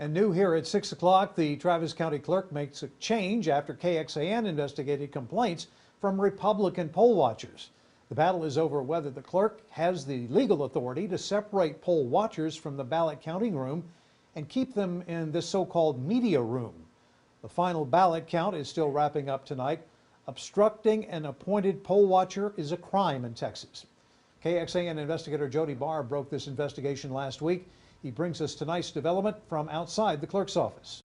And new here at 6 o'clock, the Travis County Clerk makes a change after KXAN investigated complaints from Republican poll watchers. The battle is over whether the clerk has the legal authority to separate poll watchers from the ballot counting room and keep them in this so-called media room. The final ballot count is still wrapping up tonight. Obstructing an appointed poll watcher is a crime in Texas. KXAN investigator Jody Barr broke this investigation last week. He brings us tonight's development from outside the clerk's office.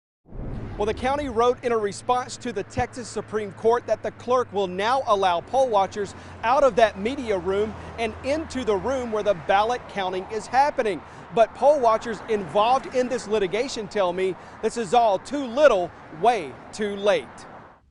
Well, the county wrote in a response to the Texas Supreme Court that the clerk will now allow poll watchers out of that media room and into the room where the ballot counting is happening. But poll watchers involved in this litigation tell me this is all too little, way too late.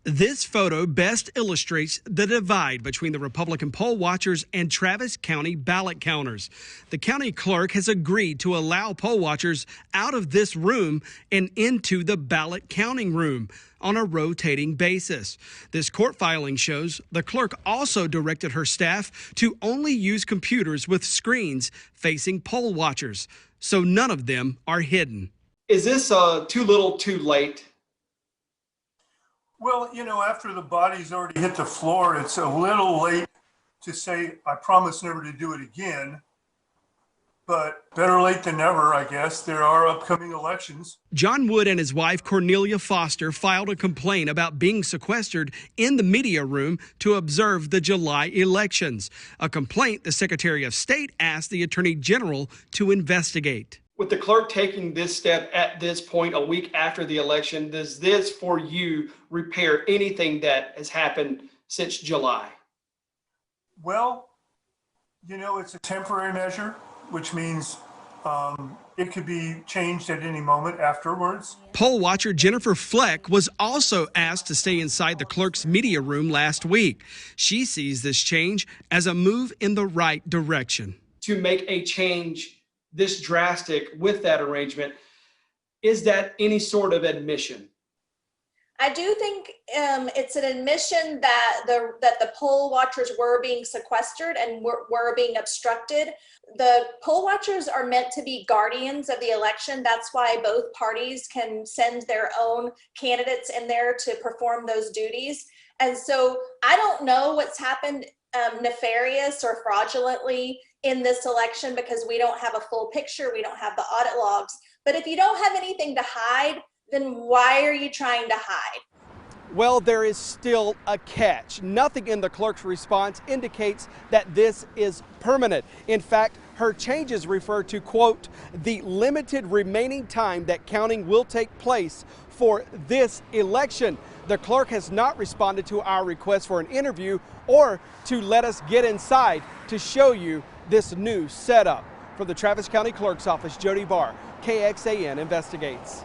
This photo best illustrates the divide between the Republican poll watchers and Travis County ballot counters. The county clerk has agreed to allow poll watchers out of this room and into the ballot counting room on a rotating basis. This court filing shows the clerk also directed her staff to only use computers with screens facing poll watchers, so none of them are hidden. Is this too little, too late? Well, you know, after the body's already hit the floor, it's a little late to say, I promise never to do it again. But better late than never, I guess. There are upcoming elections. John Wood and his wife, Cornelia Foster, filed a complaint about being sequestered in the media room to observe the July elections. A complaint the Secretary of State asked the Attorney General to investigate. With the clerk taking this step at this point, a week after the election, does this for you repair anything that has happened since July? Well, you know, it's a temporary measure, which means it could be changed at any moment afterwards. Poll watcher Jennifer Fleck was also asked to stay inside the clerk's media room last week. She sees this change as a move in the right direction. To make a change this drastic with that arrangement, is that any sort of admission? I do think it's an admission that the poll watchers were being sequestered and were being obstructed. The poll watchers are meant to be guardians of the election. That's why both parties can send their own candidates in there to perform those duties. And so I don't know what's happened nefarious or fraudulently in this election because we don't have a full picture. We don't have the audit logs. But if you don't have anything to hide, then why are you trying to hide? Well, there is still a catch. Nothing in the clerk's response indicates that this is permanent. In fact, her changes refer to, quote, the limited remaining time that counting will take place for this election. The clerk has not responded to our request for an interview or to let us get inside to show you this new setup. From the Travis County Clerk's Office, Jody Barr, KXAN investigates.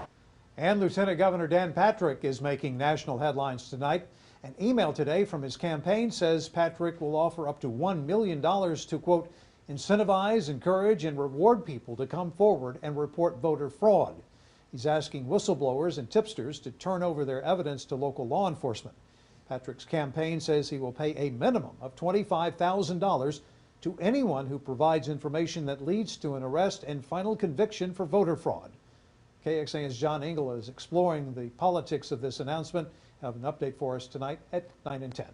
And Lieutenant Governor Dan Patrick is making national headlines tonight. An email today from his campaign says Patrick will offer up to $1 million to, quote, incentivize, encourage, and reward people to come forward and report voter fraud. He's asking whistleblowers and tipsters to turn over their evidence to local law enforcement. Patrick's campaign says he will pay a minimum of $25,000 to anyone who provides information that leads to an arrest and final conviction for voter fraud. KXAN's John Engel is exploring the politics of this announcement. Have an update for us tonight at 9 and 10.